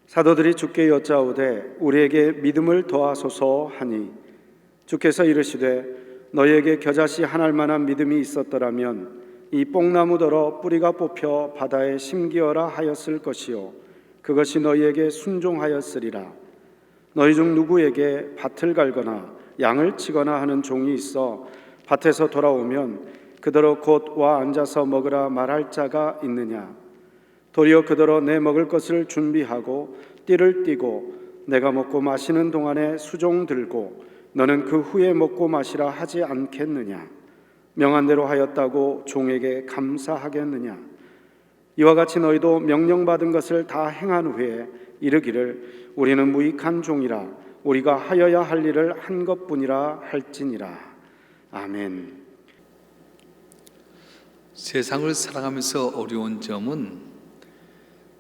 사도들이 주께 여짜오되 우리에게 믿음을 더하소서 하니 주께서 이르시되 너희에게 겨자씨 한 알만한 믿음이 있었더라면 이 뽕나무더러 뿌리가 뽑혀 바다에 심기어라 하였을 것이요 그것이 너희에게 순종하였으리라. 너희 중 누구에게 밭을 갈거나 양을 치거나 하는 종이 있어 밭에서 돌아오면 그더러 곧 와 앉아서 먹으라 말할 자가 있느냐? 도리어 그더러 내 먹을 것을 준비하고 띠를 띠고 내가 먹고 마시는 동안에 수종 들고 너는 그 후에 먹고 마시라 하지 않겠느냐? 명한 대로 하였다고 종에게 감사하겠느냐? 이와 같이 너희도 명령받은 것을 다 행한 후에 이르기를 우리는 무익한 종이라 우리가 하여야 할 일을 한 것뿐이라 할지니라. 아멘. 세상을 살아가면서 어려운 점은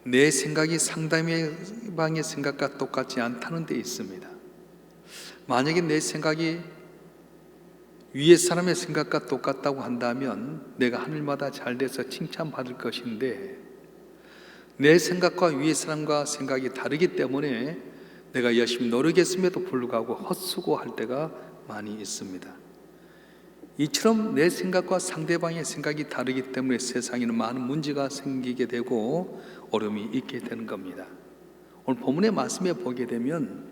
내 생각이 상대방의 생각과 똑같지 않다는 데 있습니다. 만약에 내 생각이 위에 사람의 생각과 똑같다고 한다면 내가 하늘마다 잘 돼서 칭찬받을 것인데 내 생각과 위에 사람과 생각이 다르기 때문에 내가 열심히 노력했음에도 불구하고 헛수고할 때가 많이 있습니다. 이처럼 내 생각과 상대방의 생각이 다르기 때문에 세상에는 많은 문제가 생기게 되고 어려움이 있게 되는 겁니다. 오늘 본문의 말씀에 보게 되면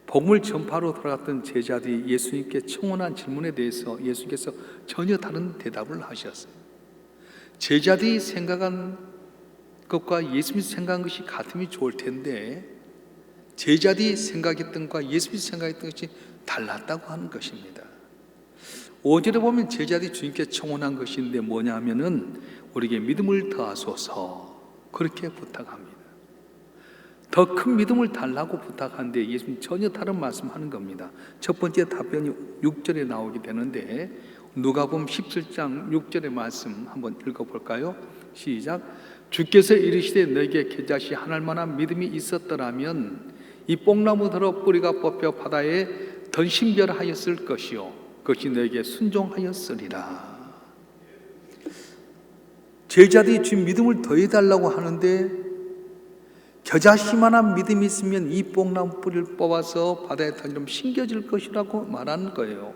복음을 전파로 돌아갔던 제자들이 예수님께 청원한 질문에 대해서 예수님께서 전혀 다른 대답을 하셨어요. 제자들이 생각한 것과 예수님이 생각한 것이 같으면 좋을 텐데 제자들이 생각했던 것과 예수님이 생각했던 것이 달랐다고 하는 것입니다. 5절에 보면 제자들이 주님께 청원한 것인데 뭐냐 하면은 우리에게 믿음을 더하소서 그렇게 부탁합니다. 더 큰 믿음을 달라고 부탁하는데 예수님 전혀 다른 말씀하는 겁니다. 첫 번째 답변이 6절에 나오게 되는데 누가복음 17장 6절의 말씀 한번 읽어볼까요? 시작. 주께서 이르시되 너에게 겨자씨 한 알만한 믿음이 있었더라면 이 뽕나무더러 뿌리가 뽑혀 바다에 던심별하였을 것이요 그것이 너에게 순종하였으리라. 제자들이 주님 믿음을 더해달라고 하는데 겨자씨만한 믿음이 있으면 이 뽕나무 뿌리를 뽑아서 바다에 던지면 심겨질 것이라고 말하는 거예요.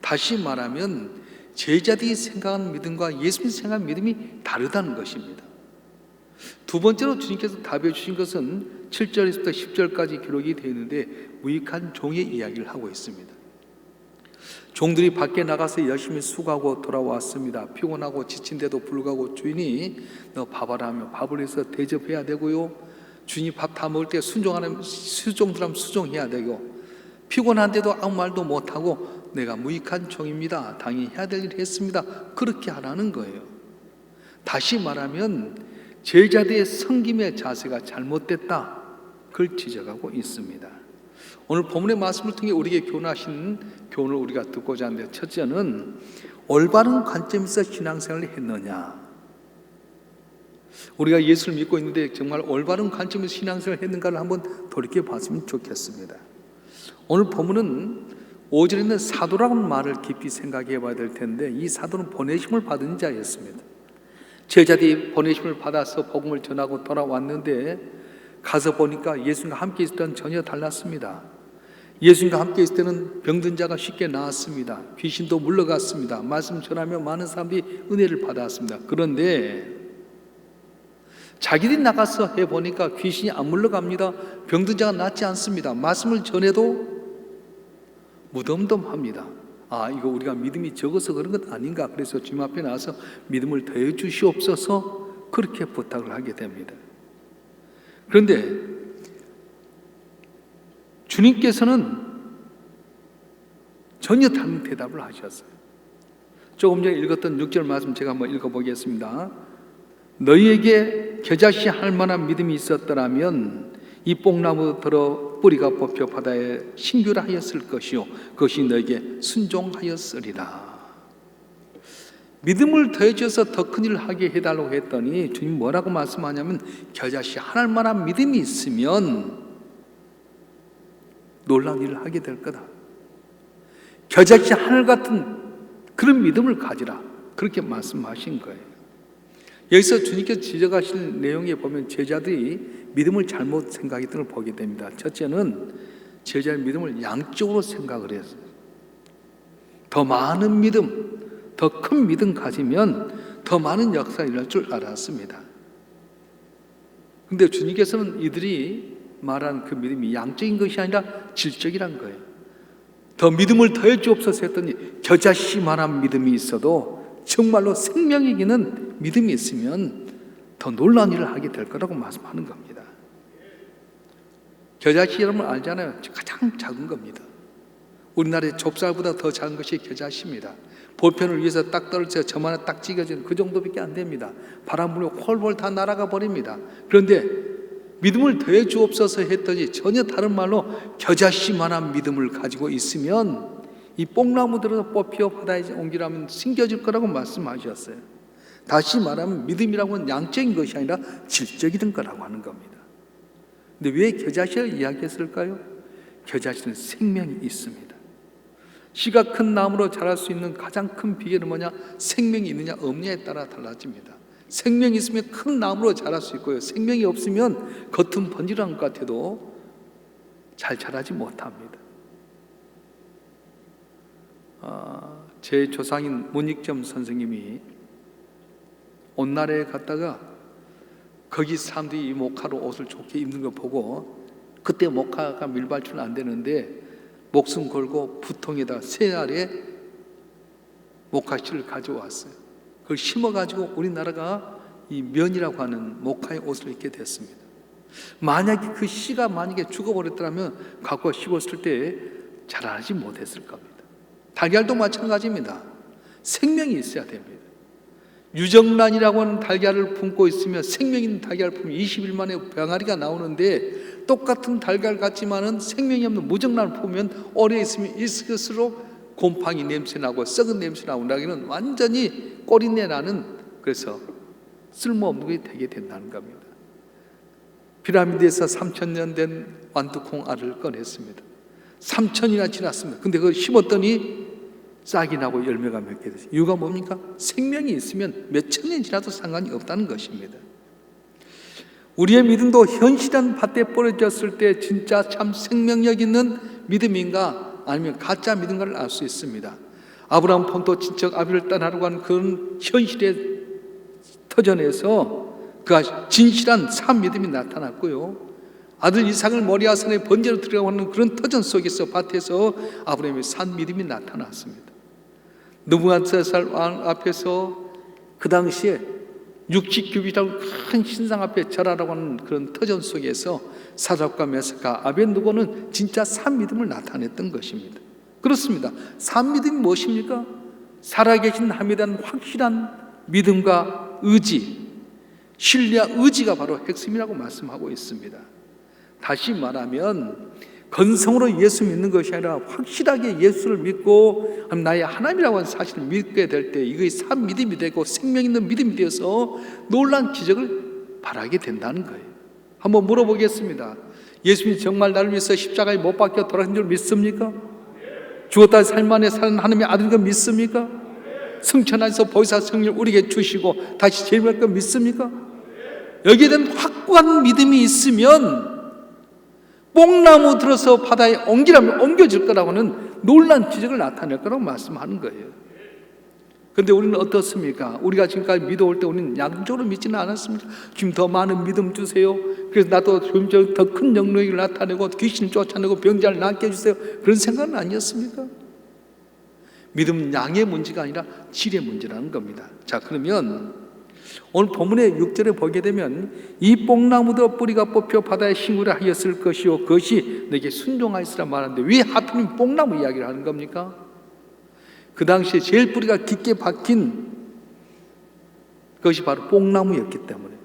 다시 말하면 제자들이 생각하는 믿음과 예수님이 생각하는 믿음이 다르다는 것입니다. 두 번째로 주님께서 답해 주신 것은 7절에서부터 10절까지 기록이 되어 있는데 무익한 종의 이야기를 하고 있습니다. 종들이 밖에 나가서 열심히 수고하고 돌아왔습니다. 피곤하고 지친데도 불구하고 주인이 너 밥하라 하면 밥을 해서 대접해야 되고요. 주인이 밥 다 먹을 때 순종하면 수종해야 되고 피곤한데도 아무 말도 못하고 내가 무익한 종입니다. 당연히 해야 될 일을 했습니다. 그렇게 하라는 거예요. 다시 말하면 제자들의 섬김의 자세가 잘못됐다. 그걸 지적하고 있습니다. 오늘 본문의 말씀을 통해 우리에게 교훈하신 교훈을 우리가 듣고자 하는데 첫째는 올바른 관점에서 신앙생활을 했느냐. 우리가 예수를 믿고 있는데 정말 올바른 관점에서 신앙생활을 했는가를 한번 돌이켜봤으면 좋겠습니다. 오늘 본문은 5절에 있는 사도라는 말을 깊이 생각해 봐야 될 텐데 이 사도는 보내심을 받은 자였습니다. 제자들이 보내심을 받아서 복음을 전하고 돌아왔는데 가서 보니까 예수님과 함께 있을 때는 전혀 달랐습니다. 예수님과 함께 있을 때는 병든 자가 쉽게 나았습니다. 귀신도 물러갔습니다. 말씀 전하며 많은 사람들이 은혜를 받았습니다. 그런데 자기들이 나가서 해보니까 귀신이 안 물러갑니다. 병든 자가 낫지 않습니다. 말씀을 전해도 무덤덤합니다. 아, 이거 우리가 믿음이 적어서 그런 것 아닌가. 그래서 주님 앞에 나와서 믿음을 더해 주시옵소서 그렇게 부탁을 하게 됩니다. 그런데 주님께서는 전혀 다른 대답을 하셨어요. 조금 전에 읽었던 6절 말씀 제가 한번 읽어보겠습니다. 너희에게 겨자씨 할 만한 믿음이 있었더라면 이 뽕나무 들어 뿌리가 뽑혀 바다에 심규라 하였을 것이요 그것이 너에게 순종하였으리라. 믿음을 더해줘서 더 큰 일을 하게 해달라고 했더니 주님 뭐라고 말씀하냐면 겨자씨 한 알만한 믿음이 있으면 놀라운 일을 하게 될 거다. 겨자씨 하늘 같은 그런 믿음을 가지라. 그렇게 말씀하신 거예요. 여기서 주님께서 지적하실 내용에 보면 제자들이 믿음을 잘못 생각했던 걸 보게 됩니다. 첫째는 제자의 믿음을 양쪽으로 생각을 했어요. 더 많은 믿음, 더 큰 믿음 가지면 더 많은 역사가 일어날 줄 알았습니다. 근데 주님께서는 이들이 말한 그 믿음이 양적인 것이 아니라 질적이란 거예요. 더 믿음을 더해 주옵소서 했더니 겨자씨만한 믿음이 있어도 정말로 생명이 있는 믿음이 있으면 더 놀라운 일을 하게 될 거라고 말씀하는 겁니다. 겨자씨 여러분 알잖아요. 가장 작은 겁니다. 우리나라의 좁쌀보다 더 작은 것이 겨자씨입니다. 보편을 위해서 딱 떨어져 저만한 딱 찍어지는 그 정도밖에 안 됩니다. 바람 불면 홀홀 다 날아가 버립니다. 그런데 믿음을 더해 주옵소서 했더니 전혀 다른 말로 겨자씨만한 믿음을 가지고 있으면 이 뽕나무 들어서 뽑혀 바다에 옮기라면 심겨질 거라고 말씀하셨어요. 다시 말하면 믿음이라고는 양적인 것이 아니라 질적인 거라고 하는 겁니다. 근데 왜 겨자씨를 이야기했을까요? 겨자씨는 생명이 있습니다. 씨가 큰 나무로 자랄 수 있는 가장 큰 비결은 뭐냐? 생명이 있느냐 없느냐에 따라 달라집니다. 생명이 있으면 큰 나무로 자랄 수 있고요. 생명이 없으면 겉은 번지르한 것 같아도 잘 자라지 못합니다. 제 조상인 문익점 선생님이 온나라에 갔다가 거기 사람들이 이 목화로 옷을 좋게 입는 거 보고 그때 목화가 밀발주는 안 되는데 목숨 걸고 부통에다 새 알에 목화씨를 가져왔어요. 그걸 심어가지고 우리나라가 이 면이라고 하는 목화의 옷을 입게 됐습니다. 만약에 그 씨가 만약에 죽어버렸더라면 갖고 씹었을 때 자라지 못했을 겁니다. 달걀도 마찬가지입니다. 생명이 있어야 됩니다. 유정란이라고 하는 달걀을 품고 있으면 생명 있는 달걀을 품으면 20일 만에 병아리가 나오는데 똑같은 달걀 같지만은 생명이 없는 무정란을 품으면 오래 있으면 있을수록 곰팡이 냄새나고 썩은 냄새나고 나기는 완전히 꼬리내 나는 그래서 쓸모없는 것이 되게 된다는 겁니다. 피라미드에서 3,000년 된 완두콩 알을 꺼냈습니다. 3,000이나 지났습니다. 근데 그걸 심었더니 싹이 나고 열매가 맺게 됐어요. 이유가 뭡니까? 생명이 있으면 몇천 년 지나도 상관이 없다는 것입니다. 우리의 믿음도 현실한 밭에 뿌려졌을 때 진짜 참 생명력 있는 믿음인가 아니면 가짜 믿음가를 알 수 있습니다. 아브라함 본토 친척 아비를 떠나려고 하는 그런 현실의 터전에서 그가 진실한 참 믿음이 나타났고요. 아들 이삭을 모리아산의 번제로 들어가는 그런 터전 속에서 밭에서 아브라함의 산 믿음이 나타났습니다. 느부갓네살 왕 앞에서 그 당시에 60규빗이라고 큰 신상 앞에 절하라고 하는 그런 터전 속에서 사드락과 메삭과 아벳느고는 진짜 산 믿음을 나타냈던 것입니다. 그렇습니다. 산 믿음이 무엇입니까? 살아계신 하나님에 대한 확실한 믿음과 의지, 신뢰와 의지가 바로 핵심이라고 말씀하고 있습니다. 다시 말하면 건성으로 예수 믿는 것이 아니라 확실하게 예수를 믿고 나의 하나님이라고 하는 사실을 믿게 될 때 이것이 산 믿음이 되고 생명 있는 믿음이 되어서 놀라운 기적을 바라게 된다는 거예요. 한번 물어보겠습니다. 예수님이 정말 나를 위해서 십자가에 못 박혀 돌아가신 줄 믿습니까? 죽었다 살만에 사는 하나님의 아들인 거 믿습니까? 성천하에서 보혜사 성령을 우리에게 주시고 다시 재림할 거 믿습니까? 여기에 대한 확고한 믿음이 있으면 뽕나무 들어서 바다에 옮기라면 옮겨질 거라고 하는 놀라운 기적을 나타낼 거라고 말씀하는 거예요. 그런데 우리는 어떻습니까? 우리가 지금까지 믿어올 때 우리는 양적으로 믿지는 않았습니다. 지금 더 많은 믿음 주세요. 그래서 나도 좀 더 큰 영역을 나타내고 귀신을 쫓아내고 병자를 낫게 해주세요. 그런 생각은 아니었습니까? 믿음은 양의 문제가 아니라 질의 문제라는 겁니다. 자, 그러면 오늘 본문의 6절에 보게 되면 이 뽕나무도 뿌리가 뽑혀 바다에 신고를 하였을 것이요 그것이 내게 순종하였으라 말하는데 왜 하필이면 뽕나무 이야기를 하는 겁니까? 그 당시에 제일 뿌리가 깊게 박힌 그것이 바로 뽕나무였기 때문에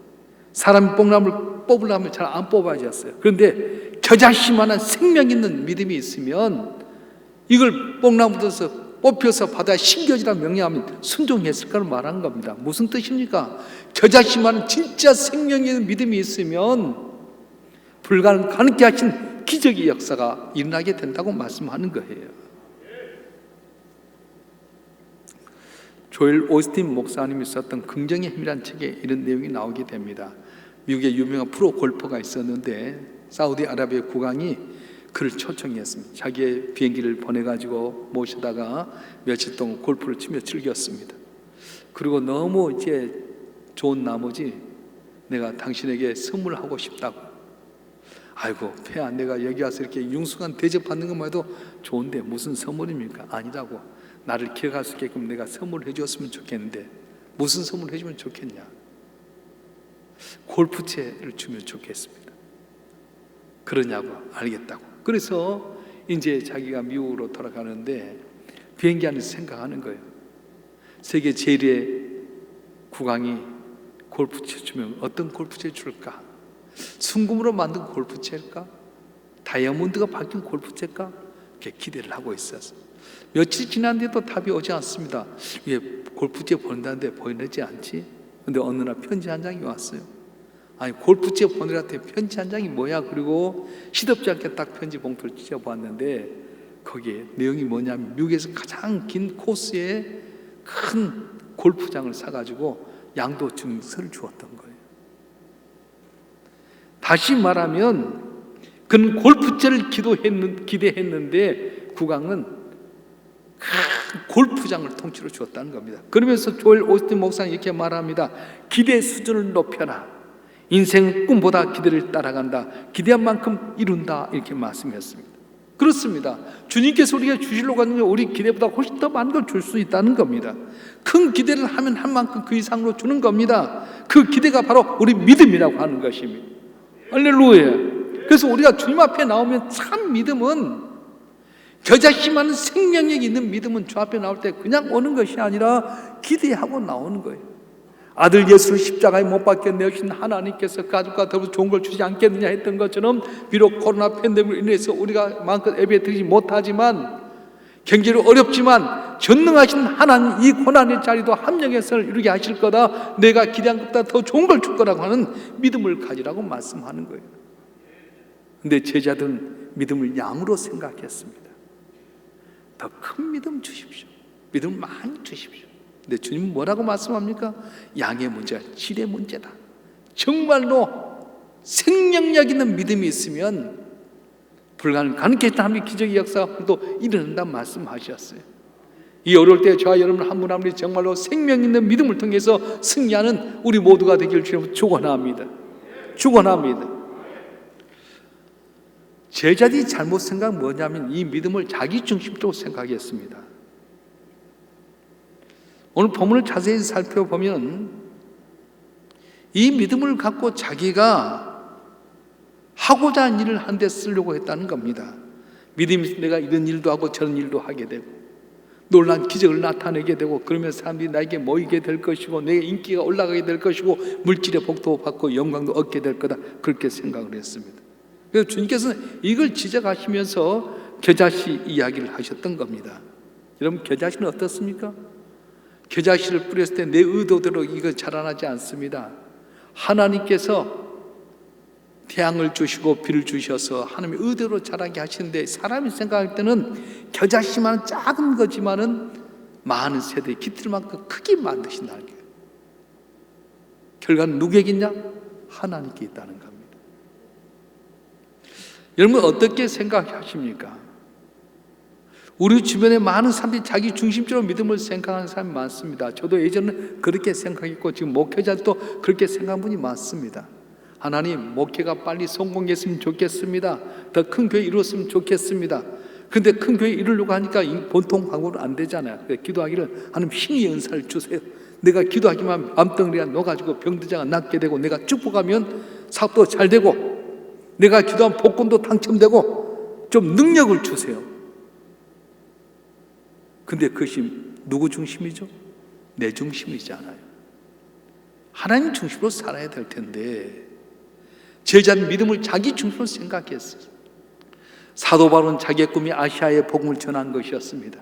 사람이 뽕나무를 뽑으려면 잘 안 뽑아졌어요. 그런데 겨자씨만한 생명 있는 믿음이 있으면 이걸 뽕나무에서 뽑혀서 바다에 신겨지라 명령하면 순종했을까를 말한 겁니다. 무슨 뜻입니까? 겨자씨만한 진짜 생명 있는 믿음이 있으면 불가능하게 하신 기적의 역사가 일어나게 된다고 말씀하는 거예요. 조엘 오스틴 목사님이 썼던 긍정의 힘이라는 책에 이런 내용이 나오게 됩니다. 미국의 유명한 프로 골퍼가 있었는데 사우디아라비아 국왕이 그를 초청했습니다. 자기의 비행기를 보내가지고 모시다가 며칠 동안 골프를 치며 즐겼습니다. 그리고 너무 이제 좋은 나머지 내가 당신에게 선물하고 싶다고. 아이고 폐하, 내가 여기 와서 이렇게 융숭한 대접받는 것만 해도 좋은데 무슨 선물입니까? 아니라고. 나를 기억할 수 있게끔 내가 선물을 해줬으면 좋겠는데 무슨 선물을 해주면 좋겠냐? 골프채를 주면 좋겠습니다. 그러냐고. 알겠다고. 그래서 이제 자기가 미국으로 돌아가는데 비행기 안에서 생각하는 거예요. 세계 제1의 국왕이 골프채 주면 어떤 골프채 줄까? 순금으로 만든 골프채일까? 다이아몬드가 박힌 골프채일까? 이렇게 기대를 하고 있었어요. 며칠 지났는데도 답이 오지 않습니다. 이게 골프채 보낸다는데 보내지 않지? 근데 어느 날 편지 한 장이 왔어요. 아니 골프채 보내라한테 편지 한 장이 뭐야? 그리고 시덥지 않게 딱 편지 봉투를 찢어보았는데 거기에 내용이 뭐냐면 미국에서 가장 긴 코스에 큰 골프장을 사가지고 양도 증서를 주었던 거예요. 다시 말하면 그는 골프채를 기대했는데 국왕은 큰 골프장을 통째로 주었다는 겁니다. 그러면서 조엘 오스틴 목사는 이렇게 말합니다. 기대 수준을 높여라. 인생은 꿈보다 기대를 따라간다. 기대한 만큼 이룬다. 이렇게 말씀했습니다. 그렇습니다. 주님께서 우리가 주시려고 하는 게 우리 기대보다 훨씬 더 많은 걸 줄 수 있다는 겁니다. 큰 기대를 하면 한 만큼 그 이상으로 주는 겁니다. 그 기대가 바로 우리 믿음이라고 하는 것입니다. 할렐루야. 그래서 우리가 주님 앞에 나오면 참 믿음은 겨자씨만한 생명력이 있는 믿음은 주 앞에 나올 때 그냥 오는 것이 아니라 기대하고 나오는 거예요. 아들 예수를 십자가에 못 박혀 내신 하나님께서 가족과 더불어 좋은 걸 주지 않겠느냐 했던 것처럼 비록 코로나 팬데믹으로 인해서 우리가 마음껏 예배 드리지 못하지만 경제로 어렵지만 전능하신 하나님 이 고난의 자리도 합력해서 이루게 하실 거다. 내가 기대한 것보다 더 좋은 걸 줄 거라고 하는 믿음을 가지라고 말씀하는 거예요. 근데 제자들은 믿음을 양으로 생각했습니다. 더 큰 믿음 주십시오. 믿음 많이 주십시오. 근데 주님은 뭐라고 말씀합니까? 양의 문제가 질의 문제다. 정말로 생명력 있는 믿음이 있으면 가능했던 하나님의 기적의 역사가 또 일어난다 말씀하셨어요. 이 어려울 때 저와 여러분 한 분 한 분이 정말로 생명 있는 믿음을 통해서 승리하는 우리 모두가 되길 주님 축원합니다. 축원합니다. 제자들이 잘못 생각한 뭐냐면 이 믿음을 자기 중심적으로 생각했습니다. 오늘 본문을 자세히 살펴보면 이 믿음을 갖고 자기가 하고자 하는 일을 한 데 쓰려고 했다는 겁니다. 믿음이 있으면 내가 이런 일도 하고 저런 일도 하게 되고 놀란 기적을 나타내게 되고 그러면 사람들이 나에게 모이게 될 것이고 내 인기가 올라가게 될 것이고 물질의 복도 받고 영광도 얻게 될 거다. 그렇게 생각을 했습니다. 그래서 주님께서는 이걸 지적하시면서 겨자씨 이야기를 하셨던 겁니다. 여러분 겨자씨는 어떻습니까? 겨자씨를 뿌렸을 때 내 의도대로 이거 자라나지 않습니다. 하나님께서 태양을 주시고 비를 주셔서 하나님의 의대로 자라게 하시는데 사람이 생각할 때는 겨자씨만은 작은 거지만은 많은 세대의 깃들만큼 크게 만드신다는 거예요. 결과는 누구에게 있냐? 하나님께 있다는 겁니다. 여러분 어떻게 생각하십니까? 우리 주변에 많은 사람들이 자기 중심적으로 믿음을 생각하는 사람이 많습니다. 저도 예전에 그렇게 생각했고 지금 목회자도 그렇게 생각하는 분이 많습니다. 하나님 목회가 빨리 성공했으면 좋겠습니다. 더 큰 교회 이루었으면 좋겠습니다. 근데 큰 교회 이루려고 하니까 본통 방법은 안 되잖아요. 그래서 기도하기를 하나님 힘의 은사를 주세요. 내가 기도하기만 암덩어리가 녹아지고 병들자가 낫게 되고 내가 축복하면 사업도 잘 되고 내가 기도한 복권도 당첨되고 좀 능력을 주세요. 근데 그것이 누구 중심이죠? 내 중심이잖아요. 하나님 중심으로 살아야 될 텐데 제자는 믿음을 자기 중심으로 생각했어요. 사도 바울은 자기의 꿈이 아시아의 복음을 전한 것이었습니다.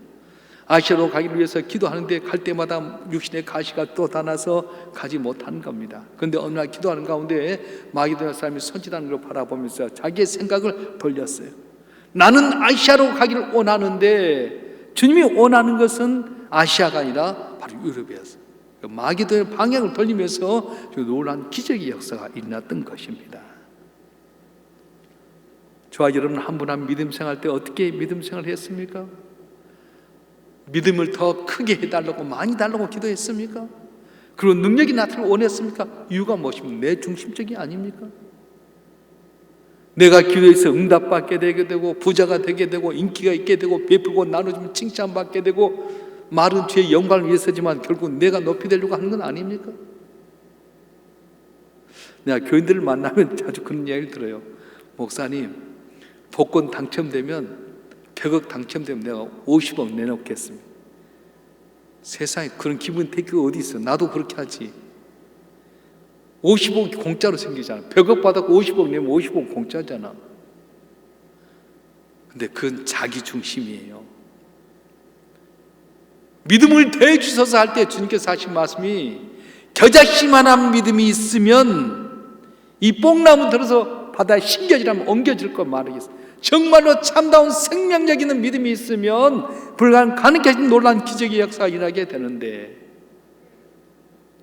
아시아로 가기를 위해서 기도하는데 갈 때마다 육신의 가시가 또 닿아서 가지 못한 겁니다. 그런데 어느 날 기도하는 가운데 마게도냐 사람이 선지자는 걸 바라보면서 자기의 생각을 돌렸어요. 나는 아시아로 가기를 원하는데 주님이 원하는 것은 아시아가 아니라 바로 유럽이었어요. 마게도의 방향을 돌리면서 놀라운 기적의 역사가 일어났던 것입니다. 저와 여러분 한 분 한 믿음 생활 때 어떻게 믿음 생활을 했습니까? 믿음을 더 크게 해달라고 많이 달라고 기도했습니까? 그리고 능력이 나타나길 원했습니까? 이유가 무엇입니까? 내 중심적이 아닙니까? 내가 기도해서 응답받게 되게 되고 부자가 되게 되고 인기가 있게 되고 베풀고 나눠주면 칭찬받게 되고 말은 주의 영광을 위해서지만 결국 내가 높이 되려고 하는 건 아닙니까? 내가 교인들을 만나면 자주 그런 이야기를 들어요. 목사님, 복권 당첨되면 100억 당첨되면 내가 50억 내놓겠습니다. 세상에 그런 기분 되기가 어디 있어? 나도 그렇게 하지. 50억 공짜로 생기잖아. 100억 받았고 50억 내면 50억 공짜잖아. 근데 그건 자기 중심이에요. 믿음을 더해 주셔서 할 때 주님께서 하신 말씀이 겨자씨만한 믿음이 있으면 이 뽕나무 들어서 바다에 심겨지라면 옮겨질 거 말이겠어요. 정말로 참다운 생명력 있는 믿음이 있으면 불가능케 하신 놀라운 기적의 역사가 일어나게 되는데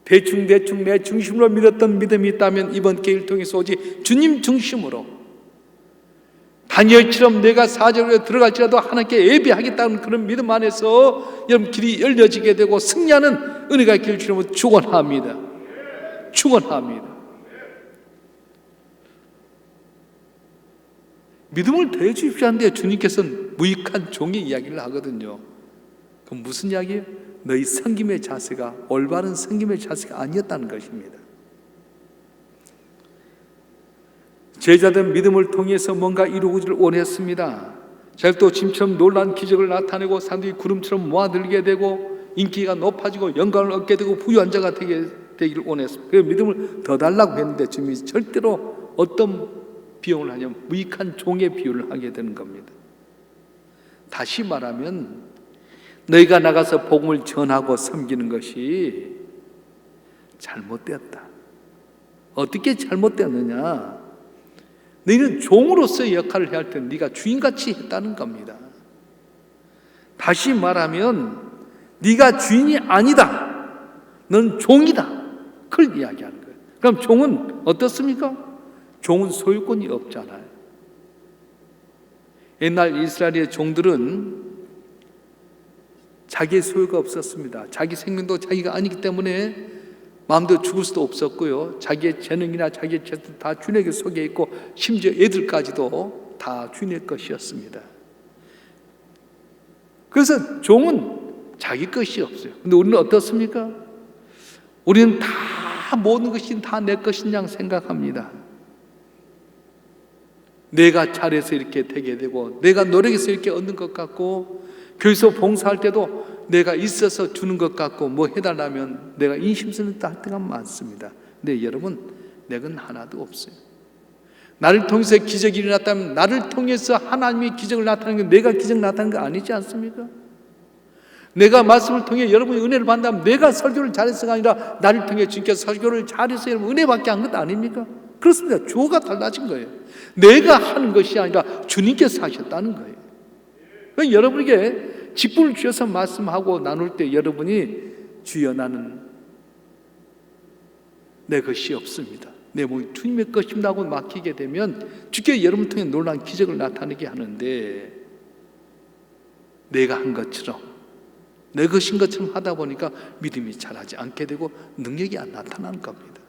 대충 내 중심으로 믿었던 믿음이 있다면 이번 기회를 통해서 오직 주님 중심으로 다니엘처럼 내가 사절에 들어갈지라도 하나님께 예배하겠다는 그런 믿음 안에서 여러분 길이 열려지게 되고 승리하는 은혜가 있기를 주님으로 축원합니다. 축원합니다. 믿음을 더해 주십시오 하는데 주님께서는 무익한 종의 이야기를 하거든요. 그럼 무슨 이야기예요? 너희 섬김의 자세가 올바른 섬김의 자세가 아니었다는 것입니다. 제자들 믿음을 통해서 뭔가 이루기를 원했습니다. 자기도 짐처럼 놀라운 기적을 나타내고 사람들이 구름처럼 모아들게 되고 인기가 높아지고 영광을 얻게 되고 부유한 자가 되기를 원했습니다. 그래서 믿음을 더 달라고 했는데 주님이 절대로 어떤 비용을 하냐면 무익한 종의 비유를 하게 되는 겁니다. 다시 말하면 너희가 나가서 복음을 전하고 섬기는 것이 잘못되었다. 어떻게 잘못되었느냐? 너희는 종으로서의 역할을 해야 할 때 네가 주인같이 했다는 겁니다. 다시 말하면 네가 주인이 아니다. 넌 종이다. 그걸 이야기하는 거예요. 그럼 종은 어떻습니까? 종은 소유권이 없잖아요. 옛날 이스라엘의 종들은 자기의 소유가 없었습니다. 자기 생명도 자기가 아니기 때문에 마음대로 죽을 수도 없었고요. 자기의 재능이나 자기의 재산 다 주인에게 속해 있고 심지어 애들까지도 다 주인의 것이었습니다. 그래서 종은 자기 것이 없어요. 근데 우리는 어떻습니까? 우리는 다 모든 것이 다 내 것인 양 생각합니다. 내가 잘해서 이렇게 되게 되고 내가 노력해서 이렇게 얻는 것 같고 교회에서 봉사할 때도 내가 있어서 주는 것 같고 뭐 해달라면 내가 인심쓰는 할 때가 많습니다. 근데 여러분 내건 하나도 없어요. 나를 통해서 기적이 일어났다면 나를 통해서 하나님이 기적을 나타내는 게 내가 기적 나타내는 거 아니지 않습니까? 내가 말씀을 통해 여러분이 은혜를 받는다면 내가 설교를 잘해서가 아니라 나를 통해 주님께서 설교를 잘해서 여러분 은혜 받게 한 것 아닙니까? 그렇습니다. 주어가 달라진 거예요. 내가 하는 것이 아니라 주님께서 하셨다는 거예요. 그러니까 여러분에게 직분을 주셔서 말씀하고 나눌 때 여러분이 주여 나는 내 것이 없습니다. 내 몸이 주님의 것입니다 하고 맡기게 되면 주께 여러분 통해 놀라운 기적을 나타내게 하는데 내가 한 것처럼 내 것인 것처럼 하다 보니까 믿음이 자라지 않게 되고 능력이 안 나타나는 겁니다.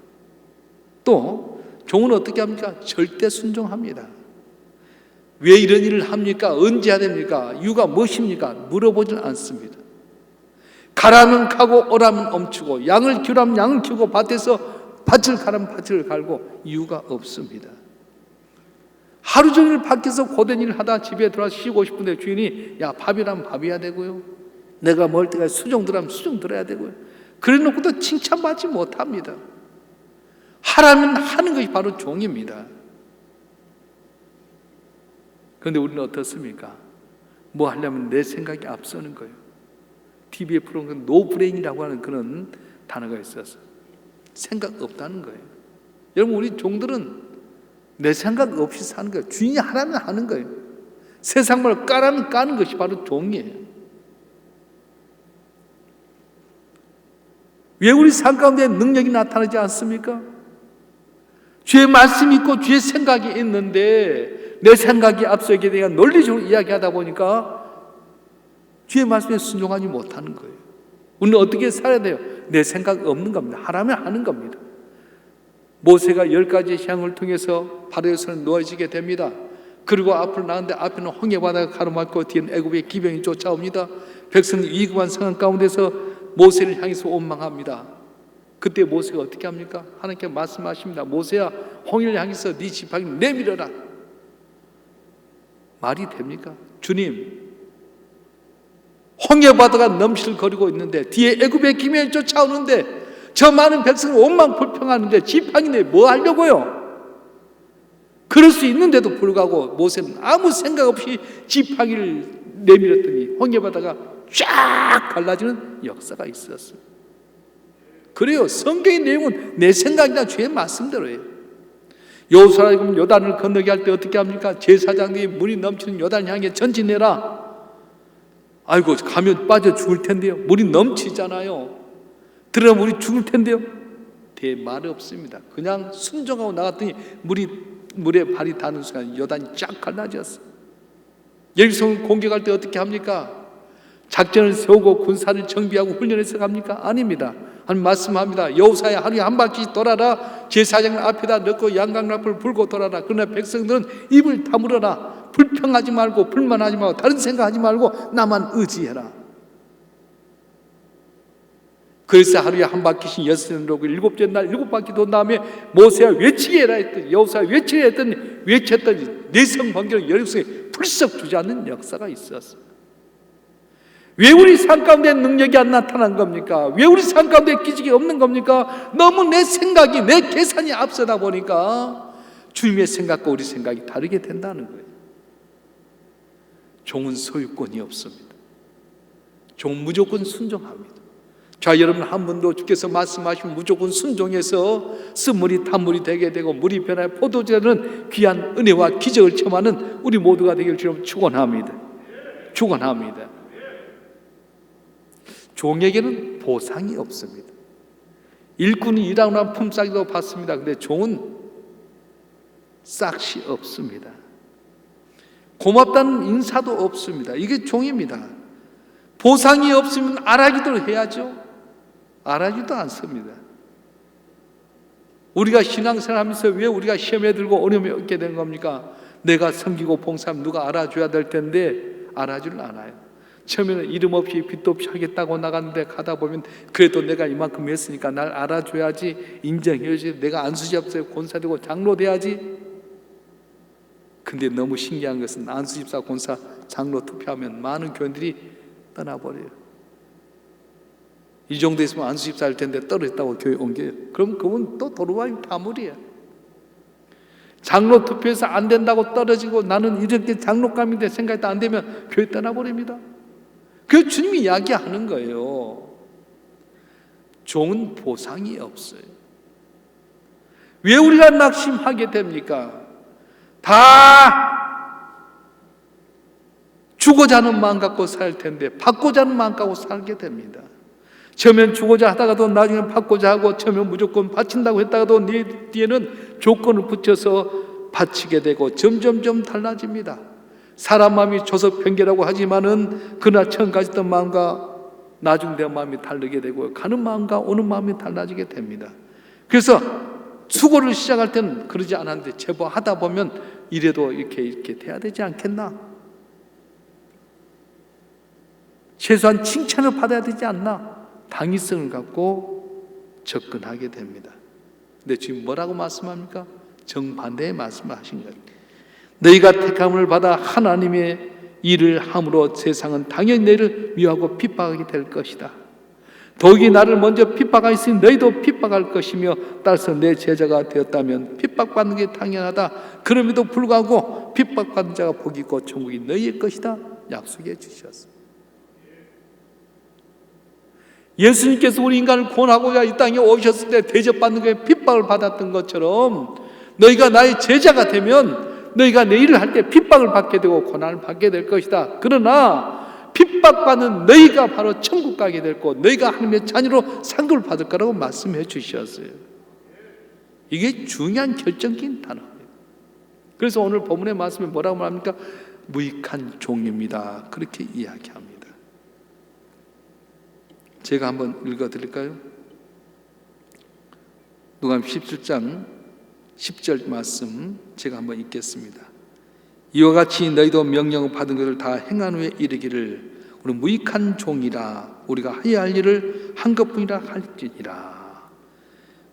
또 종은 어떻게 합니까? 절대 순종합니다. 왜 이런 일을 합니까? 언제 해야 됩니까? 이유가 무엇입니까? 물어보질 않습니다. 가라면 가고 오라면 멈추고 양을 키우라면 양을 키우고 밭에서 밭을 가라면 밭을 갈고 이유가 없습니다. 하루 종일 밖에서 고된 일을 하다 집에 들어와서 쉬고 싶은데 주인이 야 밥이라면 밥이어야 되고요. 내가 먹을 때까지 수종 들어가면 수종 들어야 되고요. 그래 놓고도 칭찬받지 못합니다. 하라면 하는 것이 바로 종입니다. 그런데 우리는 어떻습니까? 뭐 하려면 내 생각이 앞서는 거예요. TV에 프로그램 노브레인이라고 하는 그런 단어가 있어서 생각 없다는 거예요. 여러분 우리 종들은 내 생각 없이 사는 거예요. 주인이 하라면 하는 거예요. 세상을 까라면 까는 것이 바로 종이에요. 왜 우리 삶 가운데 능력이 나타나지 않습니까? 주의 말씀이 있고 주의 생각이 있는데 내 생각이 앞서게 되어 논리적으로 이야기하다 보니까 주의 말씀에 순종하지 못하는 거예요. 우리는 어떻게 살아야 돼요? 내 생각 없는 겁니다. 하라면 하는 겁니다. 모세가 10가지 향을 통해서 바로에서 놓아지게 됩니다. 그리고 앞으로 나가는데 앞에는 홍해바다가 가로막고 뒤에는 애굽의 기병이 쫓아옵니다. 백성이 위급한 상황 가운데서 모세를 향해서 원망합니다. 그때 모세가 어떻게 합니까? 하나님께 말씀하십니다. 모세야, 홍해를 향해서 네 지팡이 내밀어라. 말이 됩니까? 주님, 홍해바다가 넘실거리고 있는데 뒤에 애굽의 기병이 쫓아오는데 저 많은 백성을 원망 불평하는데 지팡이 내 뭐 하려고요? 그럴 수 있는데도 불구하고 모세는 아무 생각 없이 지팡이를 내밀었더니 홍해바다가 쫙 갈라지는 역사가 있었어요. 그래요. 성경의 내용은 내 생각이나 주의 말씀대로예요. 여호수아가 요단을 건너게 할 때 어떻게 합니까? 제사장들이 물이 넘치는 요단 향해 전진해라. 아이고, 가면 빠져 죽을 텐데요. 물이 넘치잖아요. 들어가면 우리 죽을 텐데요. 대말 없습니다. 그냥 순종하고 나갔더니 물에 발이 닿는 순간 요단이 쫙 갈라졌어요. 예루살렘 공격할 때 어떻게 합니까? 작전을 세우고 군사를 정비하고 훈련해서 갑니까? 아닙니다. 하나님 말씀합니다. 여호수아야, 하루에 한 바퀴 돌아라. 제사장 앞에다 넣고 양강나풀을 불고 돌아라. 그러나 백성들은 입을 다물어라. 불평하지 말고 불만하지 말고 다른 생각하지 말고 나만 의지해라. 그래서 하루에 한 바퀴씩 6번 돌고 7째 날 7바퀴 돈 다음에 모세야 외치게 해라 했더니 여호수아 외치게 했더니 외쳤더니 내성 번개로 여리고성에 불썩 주저앉는 역사가 있었어요. 왜 우리 삶 가운데 능력이 안 나타난 겁니까? 왜 우리 삶 가운데 기적이 없는 겁니까? 너무 내 생각이 내 계산이 앞서다 보니까 주님의 생각과 우리 생각이 다르게 된다는 거예요. 종은 소유권이 없습니다. 종은 무조건 순종합니다. 자, 여러분 한 분도 주께서 말씀하시면 무조건 순종해서 쓴물이 단물이 되게 되고 물이 변하여 포도주는 귀한 은혜와 기적을 체험하는 우리 모두가 되길 주님 축원합니다. 축원합니다. 종에게는 보상이 없습니다. 일꾼이 일하고 나면 품삯도 받습니다. 근데 종은 싹시 없습니다. 고맙다는 인사도 없습니다. 이게 종입니다. 보상이 없으면 알아주도록 해야죠. 알아주도 않습니다. 우리가 신앙생활하면서 왜 우리가 시험에 들고 어려움에 얻게 된 겁니까? 내가 섬기고 봉사하면 누가 알아줘야 될 텐데 알아주질 않아요. 처음에는 이름 없이 빚도 없이 하겠다고 나갔는데 가다 보면 그래도 내가 이만큼 했으니까 날 알아줘야지, 인정해야지, 내가 안수집사에 권사되고 장로 돼야지. 근데 너무 신기한 것은 안수집사, 권사, 장로 투표하면 많은 교인들이 떠나버려요. 이 정도 있으면 안수집사 할 텐데 떨어졌다고 교회 옮겨요. 그럼 그분 또 도루마이 파물이야. 장로 투표에서 안 된다고 떨어지고 나는 이렇게 장로감인데 생각도 안 되면 교회 떠나버립니다. 그래서 주님이 이야기하는 거예요. 종은 보상이 없어요. 왜 우리가 낙심하게 됩니까? 다 주고자 하는 마음 갖고 살 텐데 받고자 하는 마음 갖고 살게 됩니다. 처음엔 주고자 하다가도 나중에 받고자 하고 처음엔 무조건 바친다고 했다가도 네 뒤에는 조건을 붙여서 바치게 되고 점점점 달라집니다. 사람 마음이 조석 변개라고 하지만은 그러나 처음 가졌던 마음과 나중 내 마음이 다르게 되고 가는 마음과 오는 마음이 달라지게 됩니다. 그래서 수고를 시작할 때는 그러지 않았는데 제법 하다 보면 이래도 이렇게 돼야 되지 않겠나? 최소한 칭찬을 받아야 되지 않나? 당위성을 갖고 접근하게 됩니다. 근데 지금 뭐라고 말씀합니까? 정반대의 말씀을 하신 거예요. 너희가 택함을 받아 하나님의 일을 함으로 세상은 당연히 너희를 미워하고 핍박하게 될 것이다. 더욱이 나를 먼저 핍박하였으니 너희도 핍박할 것이며 따라서 내 제자가 되었다면 핍박받는 게 당연하다. 그럼에도 불구하고 핍박받는 자가 복이 있고 천국이 너희의 것이다. 약속해 주셨습니다. 예수님께서 우리 인간을 구원하고자 이 땅에 오셨을 때 대접받는 것에 핍박을 받았던 것처럼 너희가 나의 제자가 되면 너희가 내 일을 할 때 핍박을 받게 되고 고난을 받게 될 것이다. 그러나 핍박받는 너희가 바로 천국 가게 될 거, 너희가 하나님의 자녀로 상급을 받을 거라고 말씀해 주셨어요. 이게 중요한 결정적인 단어입니다. 그래서 오늘 본문의 말씀에 뭐라고 말합니까? 무익한 종입니다. 그렇게 이야기합니다. 제가 한번 읽어드릴까요? 누가복음 17장 10절 말씀 제가 한번 읽겠습니다. 이와 같이 너희도 명령을 받은 것을 다 행한 후에 이르기를 우리 무익한 종이라 우리가 해야 할 일을 한 것뿐이라 할지니라.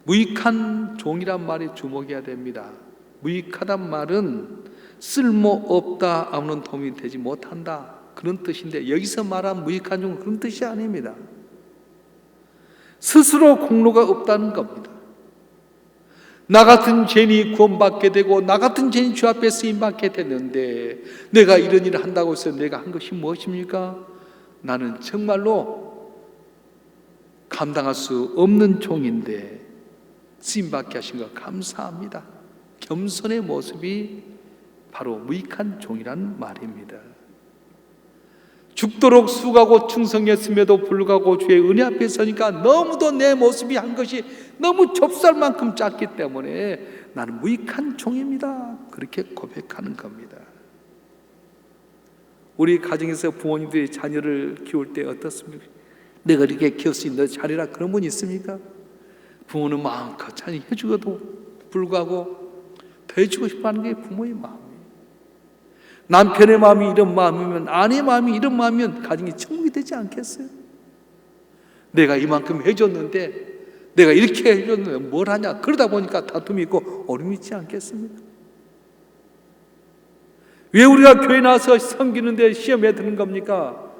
무익한 종이란 말에 주목해야 됩니다. 무익하단 말은 쓸모없다, 아무런 도움이 되지 못한다, 그런 뜻인데 여기서 말한 무익한 종은 그런 뜻이 아닙니다. 스스로 공로가 없다는 겁니다. 나 같은 죄인이 구원받게 되고 나 같은 죄인이 주 앞에 쓰임받게 됐는데 내가 이런 일을 한다고 해서 내가 한 것이 무엇입니까? 나는 정말로 감당할 수 없는 종인데 쓰임받게 하신 것 감사합니다. 겸손의 모습이 바로 무익한 종이라는 말입니다. 죽도록 수고하고 충성했음에도 불구하고 주의 은혜 앞에 서니까 너무도 내 모습이 한 것이 너무 좁쌀만큼 작기 때문에 나는 무익한 종입니다. 그렇게 고백하는 겁니다. 우리 가정에서 부모님들이 자녀를 키울 때 어떻습니까? 내가 이렇게 키울 수 있는 자리라 그런 분 있습니까? 부모는 마음껏 잘 해주고도 불구하고 더 해주고 싶어하는 게 부모의 마음이에요. 남편의 마음이 이런 마음이면, 아내의 마음이 이런 마음이면 가정이 천국이 되지 않겠어요? 내가 이만큼 해줬는데, 내가 이렇게 해줬는데 뭘 하냐, 그러다 보니까 다툼이 있고 어려움이 있지 않겠습니까? 왜 우리가 교회 나와서 섬기는데 시험에 드는 겁니까?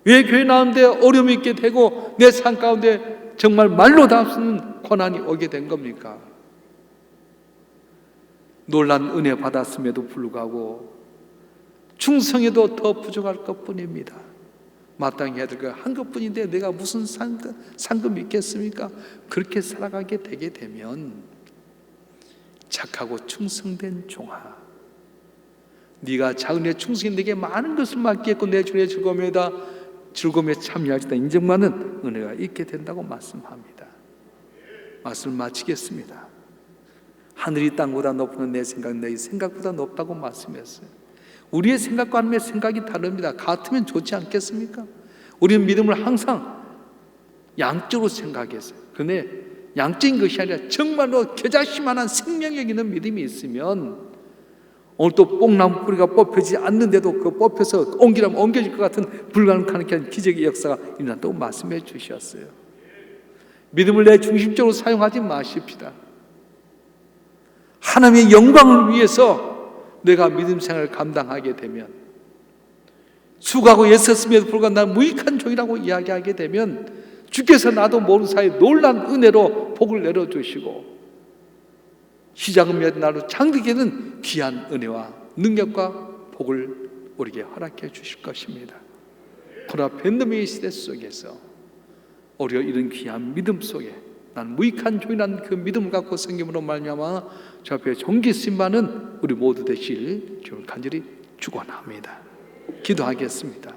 왜 교회 나오는데 어려움이 있게 되고 내 삶 가운데 정말 말로 다 없는 고난이 오게 된 겁니까? 놀란 은혜 받았음에도 불구하고 충성에도 더 부족할 것뿐입니다. 마땅히 해야 될 거 한 것뿐인데 내가 무슨 상금이 있겠습니까? 그렇게 살아가게 되게 되면 착하고 충성된 종아, 네가 작은 일 충성히 내게 많은 것을 맡기겠고 내 주의 즐거움에 참여하시다 인정받는 은혜가 있게 된다고 말씀합니다. 말씀을 마치겠습니다. 하늘이 땅보다 높은 내 생각, 너희 생각보다 높다고 말씀했어요. 우리의 생각과 하나님의 생각이 다릅니다. 같으면 좋지 않겠습니까? 우리는 믿음을 항상 양적으로 생각했어요. 그런데 양적인 것이 아니라 정말로 겨자씨만한 생명력 있는 믿음이 있으면 오늘 또 뽕나무 뿌리가 뽑혀지지 않는데도 그 뽑혀서 옮기라면 옮겨질 것 같은 불가능한 기적의 역사가 일어난다고 말씀해 주셨어요. 믿음을 내 중심적으로 사용하지 마십시다. 하나님의 영광을 위해서 내가 믿음 생활을 감당하게 되면, 수고하고 애썼음에도 불구하고 난 무익한 종이라고 이야기하게 되면 주께서 나도 모르는 사이에 놀란 은혜로 복을 내려주시고 시작은 몇 날로 장기게는 귀한 은혜와 능력과 복을 우리에게 허락해 주실 것입니다. 코로나 팬데믹의 시대 속에서 우리가 이런 귀한 믿음 속에 난 무익한 종이라는 그 믿음을 갖고 성김으로 말미암아 저 앞에 존귀 쓰임받는 우리 모두 되실 주를 간절히 축원합니다. 기도하겠습니다.